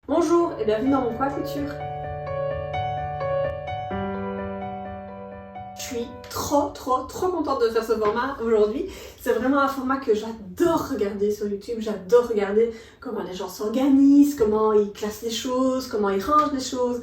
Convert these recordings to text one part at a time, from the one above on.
Bonjour et bienvenue dans mon coin couture. Je suis trop contente de faire ce format aujourd'hui. C'est vraiment un format que j'adore regarder sur YouTube. J'adore regarder comment les gens s'organisent, comment ils classent les choses, comment ils rangent les choses.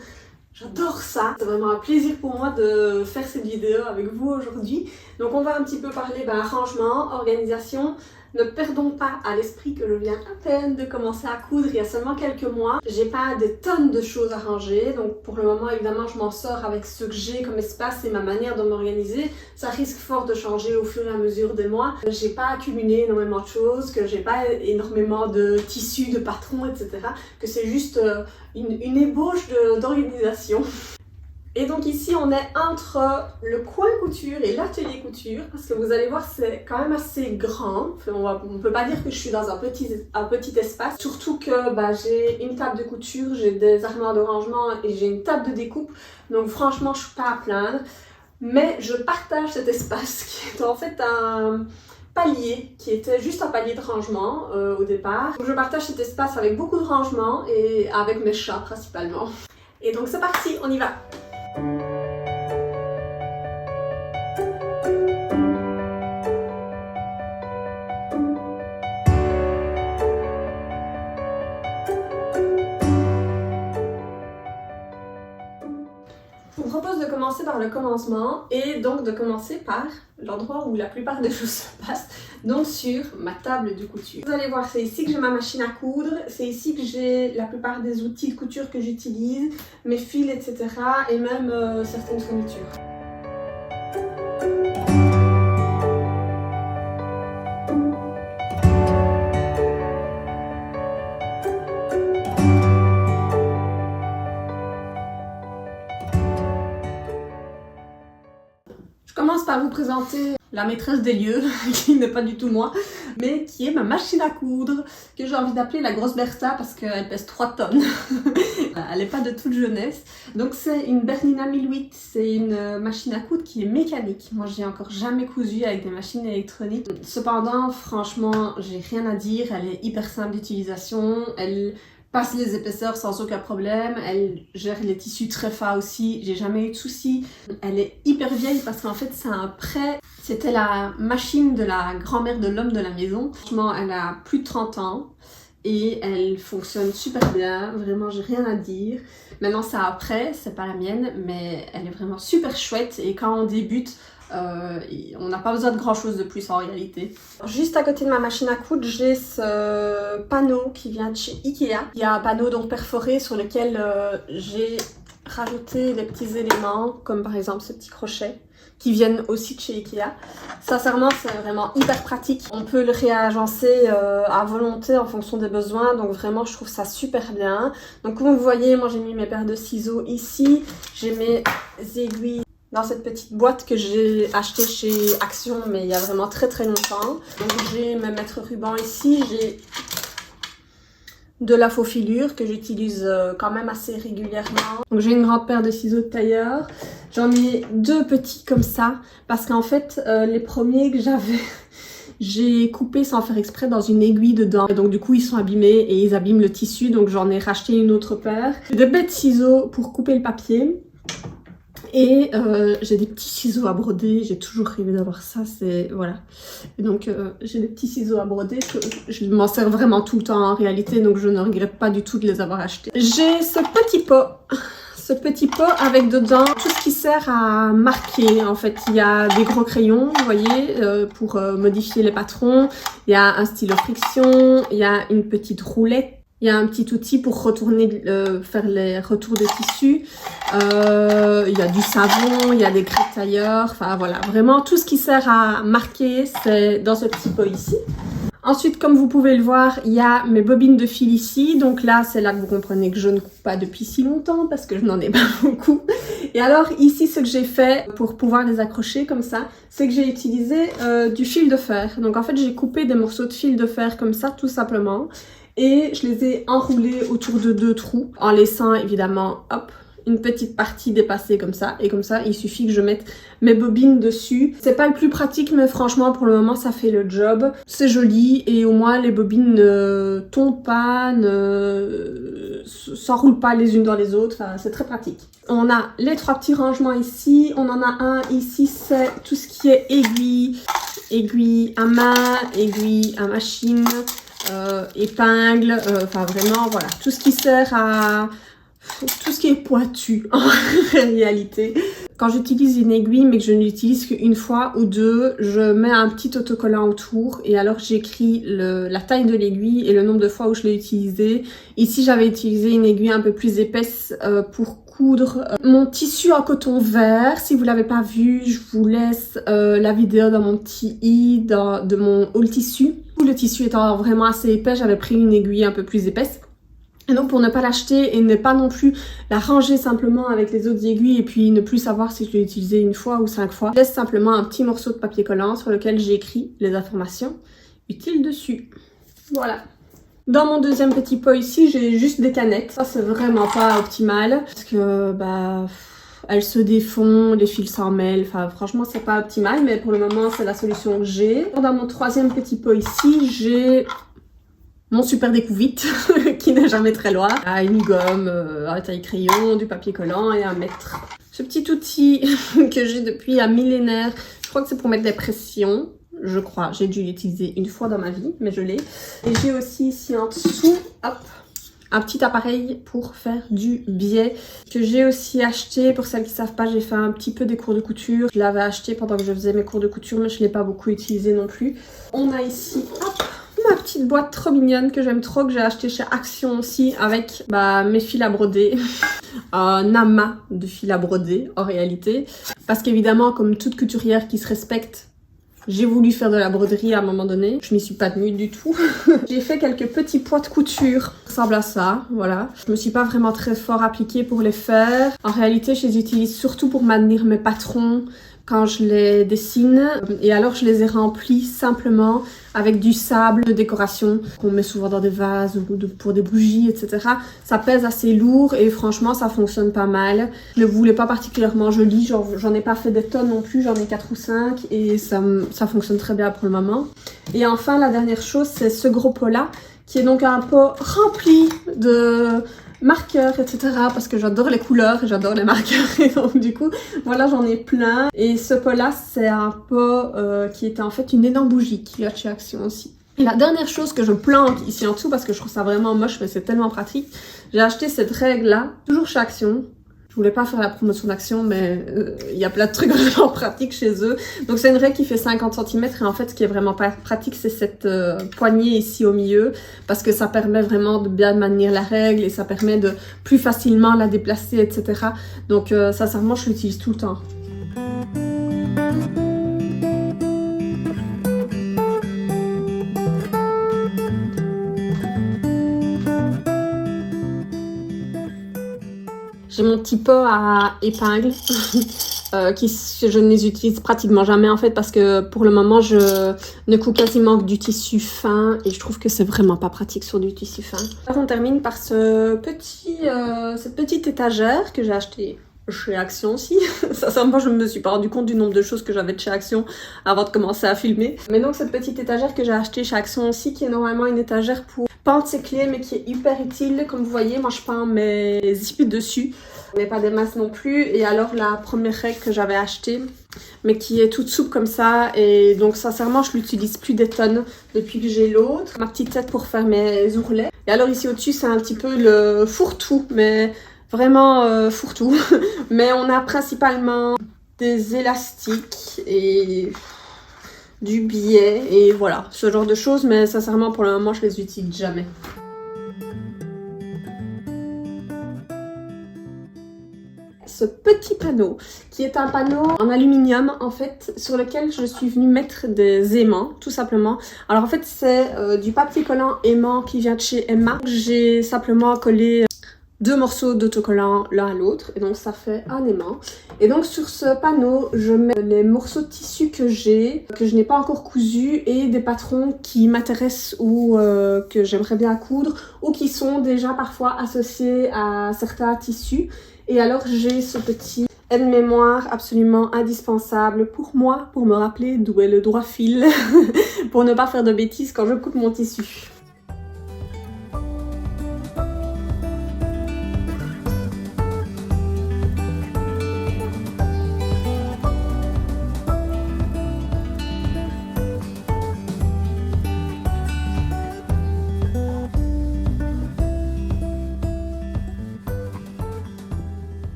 J'adore ça. C'est vraiment un plaisir pour moi de faire cette vidéo avec vous aujourd'hui. Donc on va un petit peu parler rangement, organisation. Ne perdons pas à l'esprit que je viens à peine de commencer à coudre il y a seulement quelques mois. J'ai pas des tonnes de choses à ranger, donc pour le moment évidemment je m'en sors avec ce que j'ai comme espace et ma manière de m'organiser. Ça risque fort de changer au fur et à mesure des mois. J'ai pas accumulé énormément de choses, que j'ai pas énormément de tissus, de patrons, etc. Que c'est juste une ébauche d'organisation. Et donc ici on est entre le coin couture et l'atelier couture parce que vous allez voir c'est quand même assez grand. Enfin, on peut pas dire que je suis dans un petit espace. Surtout que j'ai une table de couture, j'ai des armoires de rangement et j'ai une table de découpe. Donc franchement je suis pas à plaindre. Mais je partage cet espace qui est en fait un palier qui était juste un palier de rangement au départ. Donc, je partage cet espace avec beaucoup de rangement et avec mes chats principalement. Et donc c'est parti, on y va! Je vous propose de commencer par le commencement et donc de commencer par l'endroit où la plupart des choses se passent, donc sur ma table de couture. Vous allez voir, c'est ici que j'ai ma machine à coudre, c'est ici que j'ai la plupart des outils de couture que j'utilise, mes fils, etc. et même certaines fournitures. Je commence par vous présenter la maîtresse des lieux, qui n'est pas du tout moi, mais qui est ma machine à coudre, que j'ai envie d'appeler la grosse Bertha parce qu'elle pèse 3 tonnes. Elle n'est pas de toute jeunesse. Donc c'est une Bernina 1008, c'est une machine à coudre qui est mécanique. Moi j'ai encore jamais cousu avec des machines électroniques. Cependant, franchement, j'ai rien à dire, elle est hyper simple d'utilisation, elle passe les épaisseurs sans aucun problème, elle gère les tissus très fins aussi, j'ai jamais eu de soucis. Elle est hyper vieille parce qu'en fait c'est un prêt, c'était la machine de la grand-mère de l'homme de la maison. Franchement elle a plus de 30 ans et elle fonctionne super bien, vraiment j'ai rien à dire. Maintenant c'est un prêt, c'est pas la mienne, mais elle est vraiment super chouette et quand on débute, on n'a pas besoin de grand chose de plus en réalité. Juste à côté de ma machine à coudre, j'ai ce panneau qui vient de chez Ikea. Il y a un panneau donc perforé sur lequel j'ai rajouté des petits éléments comme par exemple ce petit crochet qui viennent aussi de chez Ikea. Sincèrement c'est vraiment hyper pratique. On peut le réagencer à volonté en fonction des besoins, donc vraiment je trouve ça super bien. Donc comme vous voyez, moi j'ai mis mes paires de ciseaux ici, j'ai mes aiguilles dans cette petite boîte que j'ai achetée chez Action mais il y a vraiment très longtemps. Donc j'ai mes mètres rubans ici, j'ai de la faux filure que j'utilise quand même assez régulièrement. Donc j'ai une grande paire de ciseaux de tailleur, j'en ai 2 petits comme ça parce qu'en fait les premiers que j'avais j'ai coupé sans faire exprès dans une aiguille dedans et donc du coup ils sont abîmés et ils abîment le tissu, donc j'en ai racheté une autre paire. J'ai des bêtes ciseaux pour couper le papier. Et j'ai des petits ciseaux à broder, j'ai toujours rêvé d'avoir ça, c'est voilà. Et donc j'ai des petits ciseaux à broder, que je m'en sers vraiment tout le temps en réalité, donc je ne regrette pas du tout de les avoir achetés. J'ai ce petit pot avec dedans tout ce qui sert à marquer. En fait, il y a des gros crayons, vous voyez, pour modifier les patrons, il y a un stylo friction, il y a une petite roulette. Il y a un petit outil pour retourner, faire les retours de tissu. Il y a du savon, il y a des crêpes tailleurs. Enfin voilà, vraiment tout ce qui sert à marquer, c'est dans ce petit pot ici. Ensuite, comme vous pouvez le voir, il y a mes bobines de fil ici. Donc là, c'est là que vous comprenez que je ne coupe pas depuis si longtemps parce que je n'en ai pas beaucoup. Et alors ici, ce que j'ai fait pour pouvoir les accrocher comme ça, c'est que j'ai utilisé du fil de fer. Donc en fait, j'ai coupé des morceaux de fil de fer comme ça, tout simplement. Et je les ai enroulés autour de 2 trous en laissant évidemment hop une petite partie dépassée comme ça. Et comme ça, il suffit que je mette mes bobines dessus. C'est pas le plus pratique, mais franchement, pour le moment, ça fait le job. C'est joli et au moins, les bobines ne tombent pas, ne s'enroulent pas les unes dans les autres. Enfin, c'est très pratique. On a les 3 petits rangements ici. On en a un ici, c'est tout ce qui est aiguille. Aiguille à main, aiguille à machine, épingle, enfin vraiment, voilà. Tout ce qui sert à... tout ce qui est pointu en réalité. Quand j'utilise une aiguille mais que je ne l'utilise qu'une fois ou deux, je mets un petit autocollant autour et alors j'écris la taille de l'aiguille et le nombre de fois où je l'ai utilisée. Ici j'avais utilisé une aiguille un peu plus épaisse pour coudre mon tissu en coton vert. Si vous l'avez pas vu, je vous laisse la vidéo dans mon petit i de mon haul tissu. Le tissu étant vraiment assez épais, j'avais pris une aiguille un peu plus épaisse. Et donc pour ne pas l'acheter et ne pas non plus la ranger simplement avec les autres aiguilles et puis ne plus savoir si je l'ai utilisé une fois ou 5 fois, je laisse simplement un petit morceau de papier collant sur lequel j'ai écrit les informations utiles dessus. Voilà. Dans mon deuxième petit pot ici, j'ai juste des canettes. Ça c'est vraiment pas optimal parce que bah elles se défont, les fils s'en mêlent, enfin franchement c'est pas optimal mais pour le moment c'est la solution que j'ai. Dans mon troisième petit pot ici, j'ai mon super découvite qui n'est jamais très loin. Une gomme, un taille-crayon, du papier collant et un mètre. Ce petit outil que j'ai depuis un millénaire, je crois que c'est pour mettre des pressions. Je crois, j'ai dû l'utiliser une fois dans ma vie, mais je l'ai. Et j'ai aussi ici en dessous, hop, un petit appareil pour faire du biais que j'ai aussi acheté. Pour celles qui ne savent pas, j'ai fait un petit peu des cours de couture. Je l'avais acheté pendant que je faisais mes cours de couture, mais je ne l'ai pas beaucoup utilisé non plus. On a ici, hop, ma petite boîte trop mignonne que j'aime trop, que j'ai acheté chez Action aussi, avec mes fils à broder. Un amas de fils à broder en réalité. Parce qu'évidemment, comme toute couturière qui se respecte, j'ai voulu faire de la broderie à un moment donné. Je m'y suis pas tenue du tout. J'ai fait quelques petits pois de couture. Ça ressemble à ça, voilà. Je me suis pas vraiment très fort appliquée pour les faire. En réalité, je les utilise surtout pour maintenir mes patrons quand je les dessine. Et alors, je les ai remplis simplement avec du sable de décoration qu'on met souvent dans des vases ou pour des bougies, etc. Ça pèse assez lourd et franchement, ça fonctionne pas mal. Je ne voulais pas particulièrement joli, j'en ai pas fait des tonnes non plus, j'en ai 4 ou 5 et ça fonctionne très bien pour le moment. Et enfin, la dernière chose, c'est ce gros pot-là, qui est donc un pot rempli de marqueurs, etc. parce que j'adore les couleurs et j'adore les marqueurs et donc du coup voilà, j'en ai plein. Et ce pot là c'est un pot qui était en fait une énorme bougie qu'il y a chez Action aussi. Et la dernière chose que je planque ici en dessous parce que je trouve ça vraiment moche mais c'est tellement pratique, j'ai acheté cette règle là, toujours chez Action. Je voulais pas faire la promotion d'Action, mais il y a plein de trucs vraiment pratiques chez eux. Donc c'est une règle qui fait 50 cm et en fait ce qui est vraiment pas pratique c'est cette poignée ici au milieu parce que ça permet vraiment de bien maintenir la règle et ça permet de plus facilement la déplacer, etc. Donc sincèrement je l'utilise tout le temps. J'ai mon petit pot à épingles que je ne les utilise pratiquement jamais en fait parce que pour le moment je ne couds quasiment que du tissu fin et je trouve que c'est vraiment pas pratique sur du tissu fin. Alors on termine par cette petite étagère que j'ai achetée chez Action aussi. Sincèrement, je me suis pas rendu compte du nombre de choses que j'avais de chez Action avant de commencer à filmer. Mais donc cette petite étagère que j'ai achetée chez Action aussi, qui est normalement une étagère pour peindre ses clés, mais qui est hyper utile. Comme vous voyez, moi je peins mes zips dessus, mais pas des masses non plus. Et alors la première règle que j'avais achetée, mais qui est toute souple comme ça, et donc sincèrement je l'utilise plus des tonnes depuis que j'ai l'autre. Ma petite tête pour faire mes ourlets. Et alors ici au-dessus c'est un petit peu le fourre-tout, mais vraiment fourre-tout. Mais on a principalement des élastiques et du biais et voilà, ce genre de choses. Mais sincèrement pour le moment je les utilise jamais. Ce petit panneau qui est un panneau en aluminium en fait sur lequel je suis venue mettre des aimants tout simplement. Alors en fait c'est du papier collant aimant qui vient de chez Emma. J'ai simplement collé 2 morceaux d'autocollant l'un à l'autre et donc ça fait un aimant. Et donc sur ce panneau, je mets les morceaux de tissu que j'ai, que je n'ai pas encore cousu et des patrons qui m'intéressent ou que j'aimerais bien coudre ou qui sont déjà parfois associés à certains tissus. Et alors j'ai ce petit aide-mémoire absolument indispensable pour moi, pour me rappeler d'où est le droit fil, pour ne pas faire de bêtises quand je coupe mon tissu.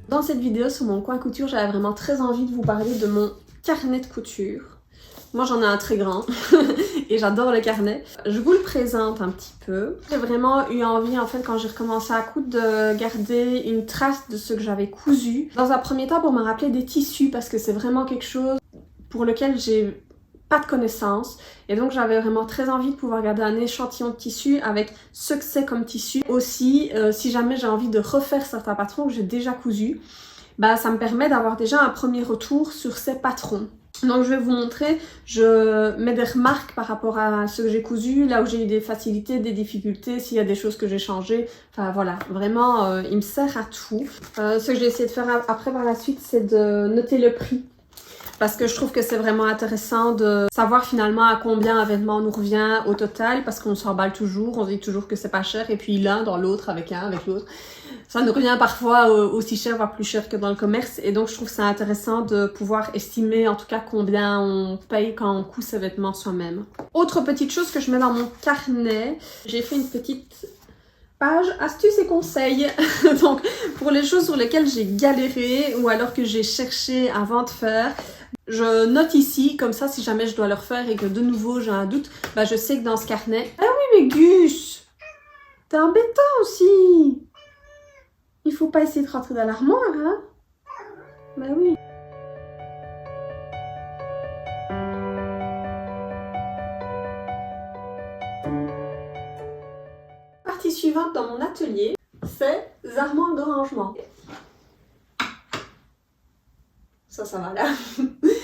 Dans cette vidéo sur mon coin couture, j'avais vraiment très envie de vous parler de mon carnet de couture. Moi j'en ai un très grand et j'adore le carnet. Je vous le présente un petit peu. J'ai vraiment eu envie en fait quand j'ai recommencé à coudre de garder une trace de ce que j'avais cousu. Dans un premier temps pour me rappeler des tissus parce que c'est vraiment quelque chose pour lequel j'ai pas de connaissances et donc j'avais vraiment très envie de pouvoir garder un échantillon de tissu avec ce que c'est comme tissu. Aussi, si jamais j'ai envie de refaire certains patrons que j'ai déjà cousus, bah ça me permet d'avoir déjà un premier retour sur ces patrons. Donc je vais vous montrer, je mets des remarques par rapport à ce que j'ai cousu, là où j'ai eu des facilités, des difficultés, s'il y a des choses que j'ai changées. Enfin voilà, vraiment il me sert à tout. Ce que j'ai essayé de faire après par la suite, c'est de noter le prix. Parce que je trouve que c'est vraiment intéressant de savoir finalement à combien un vêtement nous revient au total, parce qu'on s'emballe toujours, on dit toujours que c'est pas cher, et puis l'un dans l'autre avec l'autre, ça nous revient parfois aussi cher, voire plus cher que dans le commerce, et donc je trouve ça intéressant de pouvoir estimer en tout cas combien on paye quand on coud ses vêtements soi-même. Autre petite chose que je mets dans mon carnet, j'ai fait une petite page astuces et conseils. Donc pour les choses sur lesquelles j'ai galéré ou alors que j'ai cherché avant de faire, je note ici, comme ça si jamais je dois le refaire et que de nouveau j'ai un doute, bah je sais que dans ce carnet... Ah oui mais Gus, t'es embêtant aussi. Il faut pas essayer de rentrer dans l'armoire, hein. Bah oui. Partie suivante dans mon atelier, c'est les armoires de rangement. Ça va là.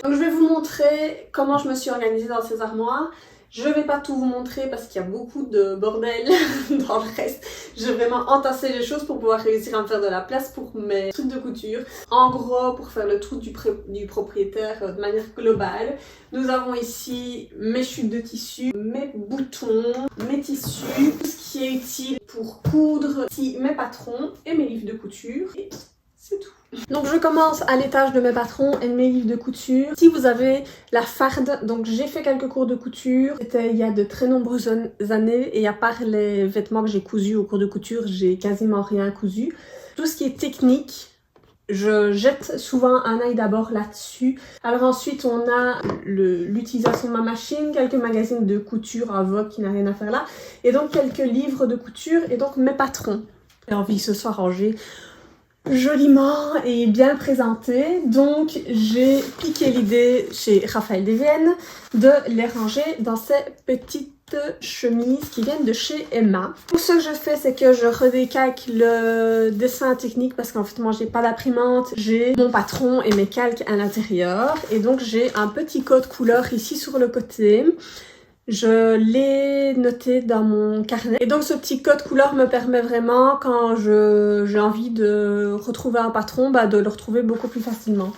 Donc je vais vous montrer comment je me suis organisée dans ces armoires. Je vais pas tout vous montrer parce qu'il y a beaucoup de bordel dans le reste. J'ai vraiment entassé les choses pour pouvoir réussir à me faire de la place pour mes trucs de couture. En gros, pour faire le trou du propriétaire de manière globale, nous avons ici mes chutes de tissu, mes boutons, mes tissus, tout ce qui est utile pour coudre, ici mes patrons et mes livres de couture. Et c'est tout. Donc je commence à l'étage de mes patrons et de mes livres de couture. Si vous avez la farde, donc j'ai fait quelques cours de couture. C'était il y a de très nombreuses années et à part les vêtements que j'ai cousus au cours de couture, j'ai quasiment rien cousu. Tout ce qui est technique, je jette souvent un œil d'abord là-dessus. Alors ensuite on a l'utilisation de ma machine, quelques magazines de couture à Vogue qui n'a rien à faire là, et donc quelques livres de couture et donc mes patrons. J'ai envie que ce soit rangé joliment et bien présenté, donc j'ai piqué l'idée chez Raphaël Desviennes de les ranger dans ces petites chemises qui viennent de chez Emma. Pour ce que je fais, c'est que je redécalque le dessin technique parce qu'en fait moi j'ai pas d'imprimante, j'ai mon patron et mes calques à l'intérieur et donc j'ai un petit code couleur ici sur le côté. Je l'ai noté dans mon carnet. Et donc ce petit code couleur me permet vraiment, quand j'ai envie de retrouver un patron, bah, de le retrouver beaucoup plus facilement.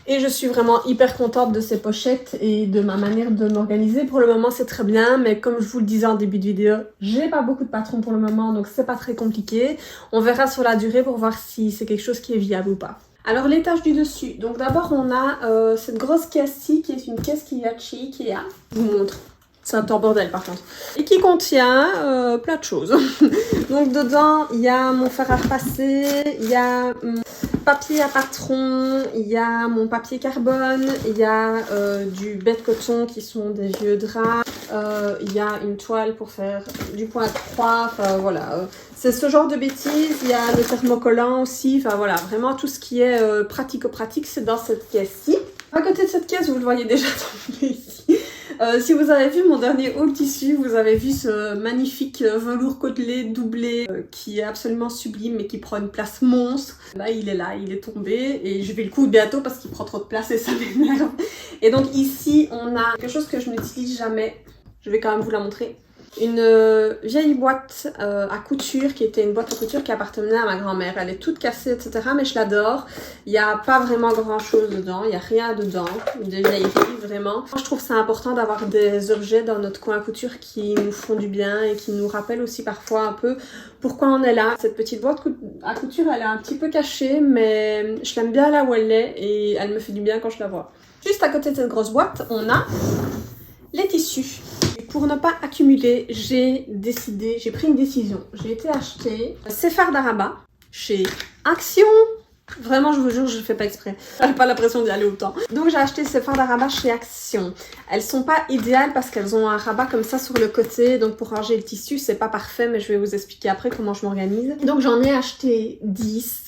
Et je suis vraiment hyper contente de ces pochettes et de ma manière de m'organiser. Pour le moment c'est très bien, mais comme je vous le disais en début de vidéo, j'ai pas beaucoup de patrons pour le moment, donc c'est pas très compliqué. On verra sur la durée pour voir si c'est quelque chose qui est viable ou pas. Alors l'étage du dessus, donc d'abord on a cette grosse caisse-ci qui est une caisse qui vient de chez Ikea. Je vous montre. C'est un temps bordel par contre. Et qui contient plein de choses. Donc dedans, il y a mon fer à repasser, il y a papier à patron, il y a mon papier carbone, il y a du bête coton qui sont des vieux draps, il y a une toile pour faire du point de croix, enfin voilà. C'est ce genre de bêtises, il y a le thermocollant aussi, enfin voilà, vraiment tout ce qui est pratico-pratique, c'est dans cette caisse-ci. À côté de cette caisse, vous le voyez déjà tomber ici. Si vous avez vu mon dernier haul tissu, vous avez vu ce magnifique velours côtelé doublé qui est absolument sublime et qui prend une place monstre. Là, il est tombé et je vais le coudre bientôt parce qu'il prend trop de place et ça m'énerve. Et donc ici, on a quelque chose que je n'utilise jamais. Je vais quand même vous la montrer. Une vieille boîte à couture qui était une boîte à couture qui appartenait à ma grand-mère. Elle est toute cassée, etc. Mais je l'adore. Il n'y a pas vraiment grand-chose dedans. Il n'y a rien dedans. Des vieilleries, vraiment. Je trouve ça important d'avoir des objets dans notre coin à couture qui nous font du bien et qui nous rappellent aussi parfois un peu pourquoi on est là. Cette petite boîte à couture, elle est un petit peu cachée, mais je l'aime bien là où elle est et elle me fait du bien quand je la vois. Juste à côté de cette grosse boîte, on a les tissus. Pour ne pas accumuler, j'ai pris une décision. J'ai été acheter ces fards d'Araba chez Action. Vraiment, je vous jure, je ne fais pas exprès. J'ai pas l'impression d'y aller autant. Donc j'ai acheté ces fards d'Araba chez Action. Elles sont pas idéales parce qu'elles ont un rabat comme ça sur le côté. Donc pour ranger le tissu, c'est pas parfait, mais je vais vous expliquer après comment je m'organise. Donc j'en ai acheté 10.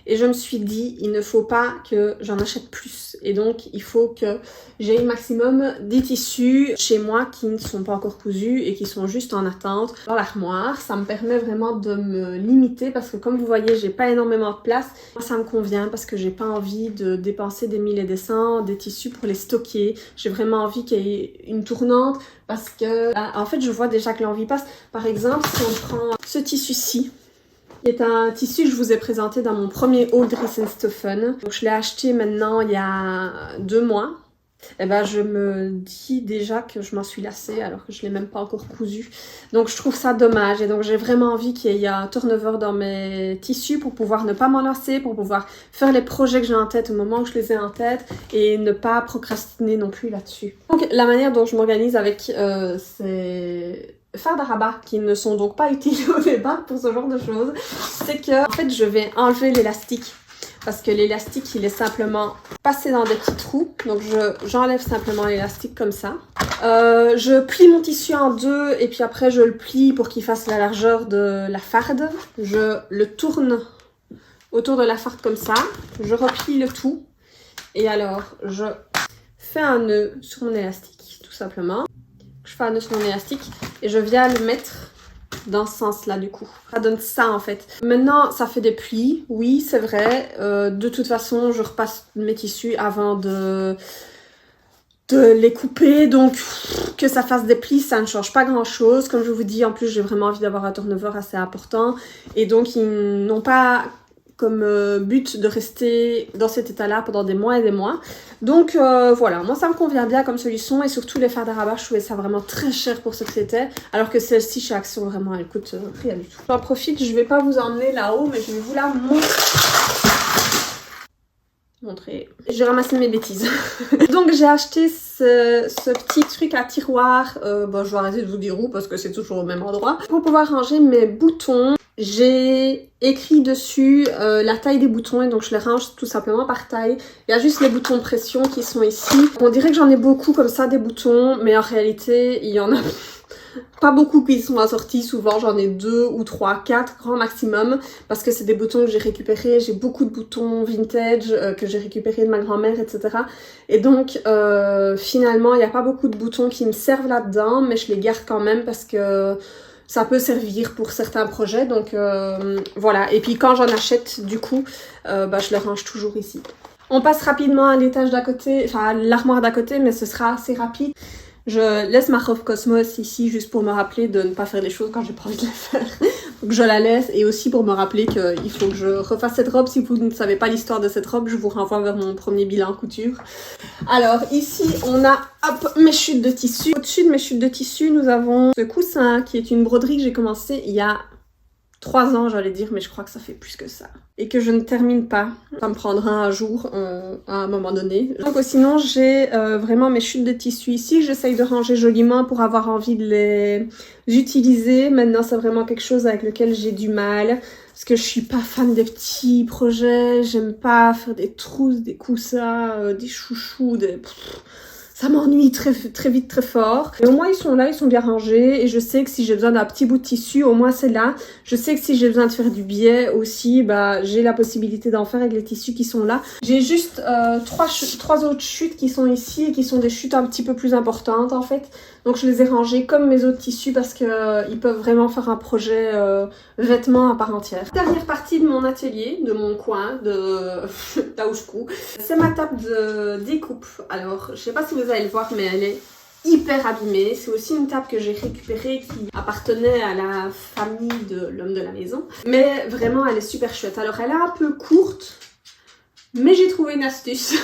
Et je me suis dit, il ne faut pas que j'en achète plus. Et donc, il faut que j'ai au maximum des tissus chez moi qui ne sont pas encore cousus et qui sont juste en attente dans l'armoire. Ça me permet vraiment de me limiter parce que comme vous voyez, j'ai pas énormément de place. Moi, ça me convient parce que j'ai pas envie de dépenser des mille et des cents, des tissus pour les stocker. J'ai vraiment envie qu'il y ait une tournante parce que, en fait, je vois déjà que l'envie passe. Par exemple, si on prend ce tissu-ci, qui est un tissu que je vous ai présenté dans mon premier haul de Riesenstoffen. Donc je l'ai acheté maintenant il y a 2 mois. Et ben je me dis déjà que je m'en suis lassée alors que je ne l'ai même pas encore cousu. Donc je trouve ça dommage et donc j'ai vraiment envie qu'il y ait un turnover dans mes tissus pour pouvoir ne pas m'en lasser, pour pouvoir faire les projets que j'ai en tête au moment où je les ai en tête et ne pas procrastiner non plus là-dessus. Donc la manière dont je m'organise avec ces fards d'Araba qui ne sont donc pas utiles au départ pour ce genre de choses, c'est que en fait je vais enlever l'élastique parce que l'élastique il est simplement passé dans des petits trous, donc j'enlève simplement l'élastique comme ça. Je plie mon tissu en deux et puis après je le plie pour qu'il fasse la largeur de la farde. Je le tourne autour de la farde comme ça, je replie le tout et alors je fais un nœud sur mon élastique tout simplement. Je fais un nœud sur mon élastique et je viens le mettre dans ce sens-là du coup. Ça donne ça en fait. Maintenant, ça fait des plis, oui c'est vrai. De toute façon, je repasse mes tissus avant de les couper. Donc, que ça fasse des plis, ça ne change pas grand-chose. Comme je vous dis, en plus, j'ai vraiment envie d'avoir un turnover assez important. Et donc, ils n'ont pas comme but de rester dans cet état-là pendant des mois et des mois. Donc voilà, moi ça me convient bien comme solution et surtout les fards d'Araba, je trouvais ça vraiment très cher pour ce que c'était, alors que celle-ci chez Action, vraiment, elle coûte rien du tout. J'en profite, je vais pas vous emmener là-haut, mais je vais vous la montrer. J'ai ramassé mes bêtises. Donc j'ai acheté ce petit truc à tiroir, bon je vais arrêter de vous dire où parce que c'est toujours au même endroit, pour pouvoir ranger mes boutons. J'ai écrit dessus la taille des boutons et donc je les range tout simplement par taille. Il y a juste les boutons de pression qui sont ici. On dirait que j'en ai beaucoup comme ça des boutons, mais en réalité il y en a pas beaucoup qui sont assortis. Souvent j'en ai 2 ou 3, 4 grand maximum parce que c'est des boutons que j'ai récupérés. J'ai beaucoup de boutons vintage que j'ai récupérés de ma grand-mère, etc. Et donc finalement il n'y a pas beaucoup de boutons qui me servent là-dedans, mais je les garde quand même parce que ça peut servir pour certains projets, donc voilà. Et puis quand j'en achète, du coup, je les range toujours ici. On passe rapidement à l'étage d'à côté, enfin à l'armoire d'à côté, mais ce sera assez rapide. Je laisse ma robe Cosmos ici juste pour me rappeler de ne pas faire les choses quand j'ai pas envie de les faire. Donc je la laisse et aussi pour me rappeler qu'il faut que je refasse cette robe. Si vous ne savez pas l'histoire de cette robe, je vous renvoie vers mon premier bilan couture. Alors ici on a hop, mes chutes de tissu. Au-dessus de mes chutes de tissu, nous avons ce coussin qui est une broderie que j'ai commencé il y a 3 ans, j'allais dire, mais je crois que ça fait plus que ça. Et que je ne termine pas. Ça me prendra un jour, à un moment donné. Donc sinon, j'ai vraiment mes chutes de tissu ici. J'essaye de ranger joliment pour avoir envie de les utiliser. Maintenant, c'est vraiment quelque chose avec lequel j'ai du mal. Parce que je suis pas fan des petits projets. J'aime pas faire des trousses, des coussins, des chouchous, ça m'ennuie très vite, très fort. Mais au moins ils sont là, ils sont bien rangés et je sais que si j'ai besoin d'un petit bout de tissu, au moins c'est là. Je sais que si j'ai besoin de faire du biais aussi, bah j'ai la possibilité d'en faire avec les tissus qui sont là. J'ai juste trois autres chutes qui sont ici et qui sont des chutes un petit peu plus importantes en fait. Donc je les ai rangées comme mes autres tissus parce que ils peuvent vraiment faire un projet vêtements à part entière. Dernière partie de mon atelier, de mon coin, de là où je couds, c'est ma table de découpe. Alors je sais pas si vous allez le voir mais elle est hyper abîmée. C'est aussi une table que j'ai récupérée qui appartenait à la famille de l'homme de la maison. Mais vraiment elle est super chouette. Alors elle est un peu courte. Mais j'ai trouvé une astuce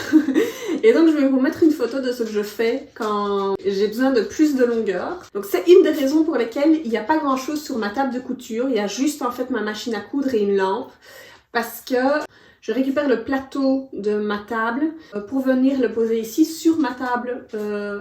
et donc je vais vous mettre une photo de ce que je fais quand j'ai besoin de plus de longueur. Donc c'est une des raisons pour lesquelles il n'y a pas grand chose sur ma table de couture, il y a juste en fait ma machine à coudre et une lampe parce que je récupère le plateau de ma table pour venir le poser ici sur ma table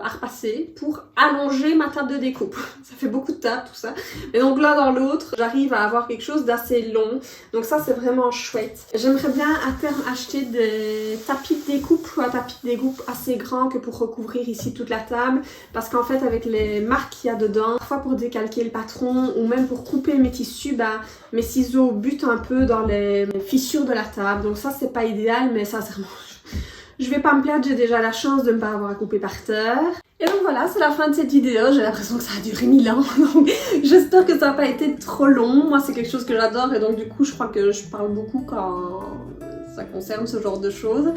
à repasser pour allonger ma table de découpe. Ça fait beaucoup de table tout ça. Et donc l'un dans l'autre, j'arrive à avoir quelque chose d'assez long. Donc ça c'est vraiment chouette. J'aimerais bien à terme acheter des tapis de découpe ou un tapis de découpe assez grand que pour recouvrir ici toute la table. Parce qu'en fait avec les marques qu'il y a dedans, parfois pour décalquer le patron ou même pour couper mes tissus, bah, mes ciseaux butent un peu dans les fissures de la table. Donc ça c'est pas idéal mais sincèrement je vais pas me plaindre, j'ai déjà la chance de ne pas avoir à couper par terre. Et donc voilà, c'est la fin de cette vidéo, j'ai l'impression que ça a duré 1000 ans, donc j'espère que ça n'a pas été trop long. Moi c'est quelque chose que j'adore et donc du coup je crois que je parle beaucoup quand ça concerne ce genre de choses.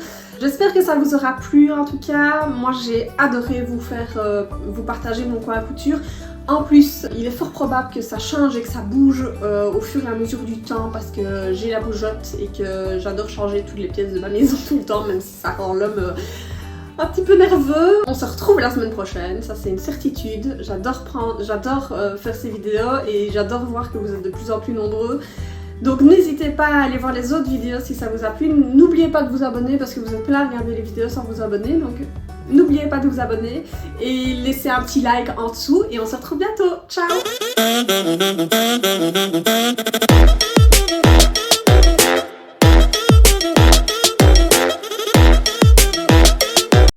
J'espère que ça vous aura plu en tout cas. Moi j'ai adoré vous partager mon coin à couture. En plus, il est fort probable que ça change et que ça bouge au fur et à mesure du temps parce que j'ai la bougeotte et que j'adore changer toutes les pièces de ma maison tout le temps, même si ça rend l'homme un petit peu nerveux. On se retrouve la semaine prochaine, ça c'est une certitude. J'adore faire ces vidéos et j'adore voir que vous êtes de plus en plus nombreux. Donc n'hésitez pas à aller voir les autres vidéos si ça vous a plu. N'oubliez pas de vous abonner parce que vous êtes plein à regarder les vidéos sans vous abonner. Donc n'oubliez pas de vous abonner et laissez un petit like en dessous et on se retrouve bientôt. Ciao!